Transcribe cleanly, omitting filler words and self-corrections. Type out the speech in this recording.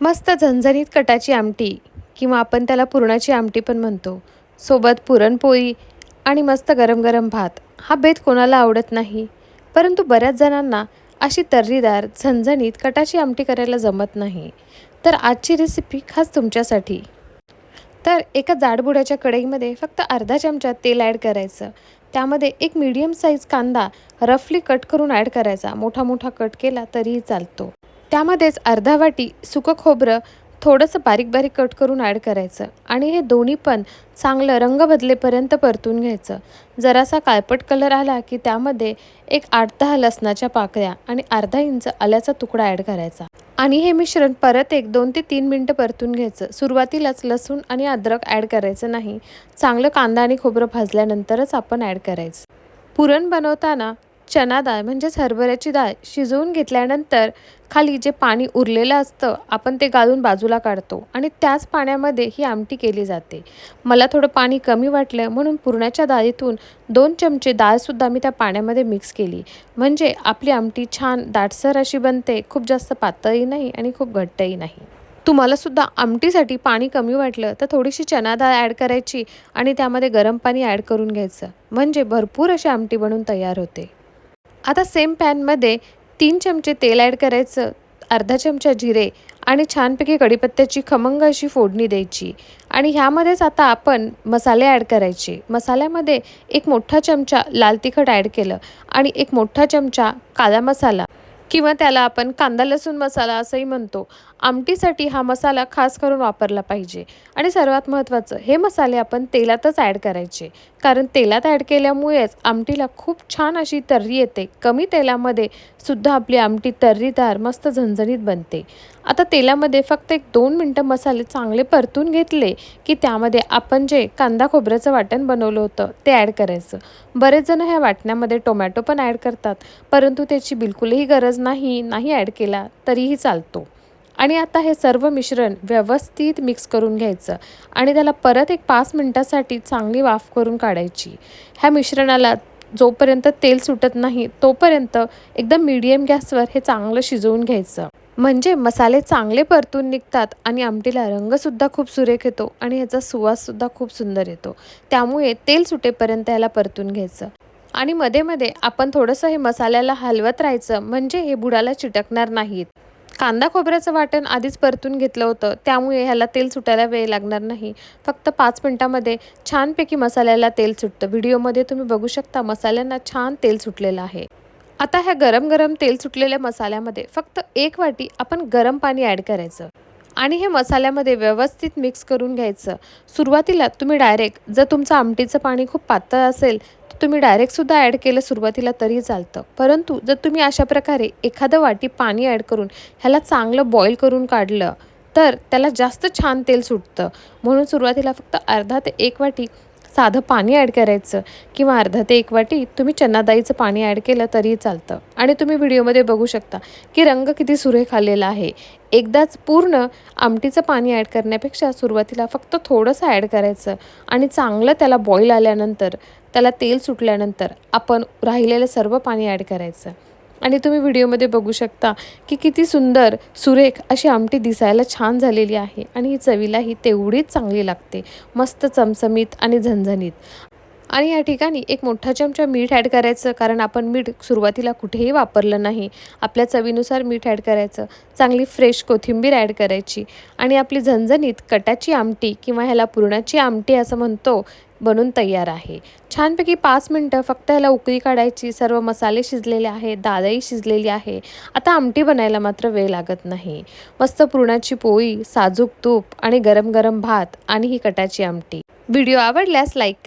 मस्त झणझणीत कटाची आमटी किंवा आपण त्याला पुरणाची आमटी पण म्हणतो. सोबत पुरणपोळी आणि मस्त गरम गरम भात. हा बेत कोणाला आवडत नाही, परंतु बऱ्याच जणांना अशी तर्रीदार झणझणीत कटाची आमटी करायला जमत नाही. तर आजची रेसिपी खास तुमच्यासाठी. तर एका जाडबुडाच्या कढईमध्ये फक्त अर्धा चमचा तेल ॲड करायचं. त्यामध्ये एक मीडियम साईज कांदा रफली कट करून ॲड करायचा. मोठा मोठा कट केला तरीही चालतो. त्यामध्येच अर्धा वाटी सुकं खोबरं थोडंसं बारीक बारीक कट करून ॲड करायचं आणि हे दोन्ही पण चांगलं रंग बदलेपर्यंत परतून घ्यायचं. जरासा काळपट कलर आला की त्यामध्ये एक 8-10 लसणाच्या पाकळ्या आणि अर्धा इंच आल्याचा तुकडा ॲड करायचा आणि हे मिश्रण परत एक 2 ते 3 मिनटं परतून घ्यायचं. सुरुवातीलाच लसूण आणि अद्रक ॲड करायचं नाही. चांगलं कांदा आणि खोबरं भाजल्यानंतरच आपण ॲड करायचं. पुरण बनवताना चना डाळ म्हणजेच हरभऱ्याची डाळ शिजवून घेतल्यानंतर खाली जे पाणी उरलेलं असतं आपण ते गाळून बाजूला काढतो आणि त्याच पाण्यामध्ये ही आमटी केली जाते. मला थोडं पाणी कमी वाटलं म्हणून पुरणाच्या डाळीतून 2 चमचे डाळसुद्धा मी त्या पाण्यामध्ये मिक्स केली. म्हणजे आपली आमटी छान दाटसर अशी बनते. खूप जास्त पातळही नाही आणि खूप घट्टही नाही. तुम्हाला सुद्धा आमटीसाठी पाणी कमी वाटलं तर थोडीशी चना डाळ ॲड करायची आणि त्यामध्ये गरम पाणी ॲड करून घ्यायचं. म्हणजे भरपूर अशी आमटी बनून तयार होते. आता सेम पॅनमध्ये 3 चमचे तेल ॲड करायचं, अर्धा चमचा जिरे आणि छानपैकी कढीपत्त्याची खमंग अशी फोडणी द्यायची आणि ह्यामध्येच आता आपण मसाले ॲड करायचे. मसाल्यामध्ये एक मोठा चमचा लाल तिखट ॲड केलं आणि एक मोठा चमचा काळा मसाला किंवा त्याला आपण कांदा लसूण मसाला असंही म्हणतो. आमटीसाठी हा मसाला खास करून वापरला पाहिजे आणि सर्वात महत्त्वाचं हे मसाले आपण तेलातच ॲड करायचे, कारण तेलात ॲड केल्यामुळेच आमटीला खूप छान अशी तर्री येते. कमी तेलामध्ये सुद्धा आपली आमटी तर्रीदार मस्त झणझणीत बनते. आता तेलामध्ये फक्त एक 2 मिनटं मसाले चांगले परतून घेतले की त्यामध्ये आपण जे कांदा खोबऱ्याचं वाटण बनवलं होतं ते ॲड करायचं. बरेच जण ह्या वाटणामध्ये टोमॅटो पण ॲड करतात, परंतु त्याची बिलकुलही गरज नाही ॲड केला तरीही चालतो. आणि आता हे सर्व मिश्रण व्यवस्थित मिक्स करून घ्यायचं आणि त्याला परत एक 5 मिनटासाठी चांगली वाफ करून काढायची. ह्या मिश्रणाला जोपर्यंत तेल सुटत नाही तोपर्यंत एकदम मीडियम गॅसवर हे चांगलं शिजवून घ्यायचं. म्हणजे मसाले चांगले परतून निघतात आणि आमटीला रंगसुद्धा खूप सुरेख येतो आणि ह्याचा सुवाससुद्धा खूप सुंदर येतो. त्यामुळे तेल सुटेपर्यंत याला परतून घ्यायचं आणि मध्ये मध्ये आपण थोडंसं हे मसाल्याला हलवत राहायचं, म्हणजे हे बुडाला चिटकणार नाहीत. कांदा खोबऱ्याचं वाटण आधीच परतून घेतलं होतं, त्यामुळे ह्याला तेल सुटायला वेळ लागणार नाही. फक्त 5 मिनटामध्ये छानपैकी मसाल्याला तेल सुटतं. व्हिडिओमध्ये तुम्ही बघू शकता मसाल्यांना छान तेल सुटलेलं आहे. आता ह्या गरम गरम तेल सुटलेल्या मसाल्यामध्ये फक्त 1 वाटी आपण गरम पाणी ॲड करायचं आणि हे मसाल्यामध्ये व्यवस्थित मिक्स करून घ्यायचं. सुरुवातीला तुम्ही डायरेक्ट, जर तुमचं आमटीचं पाणी खूप पातळ असेल तर तुम्ही डायरेक्टसुद्धा ॲड केलं सुरुवातीला तरी चालतं. परंतु जर तुम्ही अशा प्रकारे एखादं वाटी पाणी ॲड करून ह्याला चांगलं बॉईल करून काढलं तर त्याला जास्त छान तेल सुटतं. म्हणून सुरुवातीला फक्त अर्धा ते 1 वाटी साधं पाणी ॲड करायचं किंवा अर्धा ते 1 वाटी तुम्ही चना डाळीचं पाणी ॲड केलं तरीही चालतं. आणि तुम्ही व्हिडिओमध्ये बघू शकता की रंग किती सुरेख आलेला आहे. एकदाच पूर्ण आमटीचं पाणी ॲड करण्यापेक्षा सुरुवातीला फक्त थोडंसं ॲड करायचं आणि चांगलं त्याला बॉईल आल्यानंतर, त्याला तेल सुटल्यानंतर आपण राहिलेलं सर्व पाणी ॲड करायचं. आणि तुम्ही व्हिडिओमध्ये बघू शकता की किती सुंदर सुरेख अशी आमटी दिसायला छान झालेली आहे आणि ही चवीलाही तेवढीच चांगली लागते. मस्त चमचमीत आणि झणझणीत. आणि या ठिकाणी एक मोठा चमचा मीठ ॲड करायचं, कारण आपण मीठ सुरुवातीला कुठेही वापरलं नाही. आपल्या चवीनुसार मीठ ॲड करायचं. चांगली फ्रेश कोथिंबीर ॲड करायची आणि आपली झणझणीत कटाची आमटी किंवा ह्याला पुरणाची आमटी असं म्हणतो बनून तयार आहे. छानपैकी 5 मिनटं फक्त ह्याला उकळी काढायची. सर्व मसाले शिजलेले आहेत, डाळही शिजलेली आहे. आता आमटी बनायला मात्र वेळ लागत नाही. मस्त पुरणाची पोळी, साजूक तूप आणि गरम गरम भात आणि ही कटाची आमटी. व्हिडिओ आवडल्यास लाईक करा.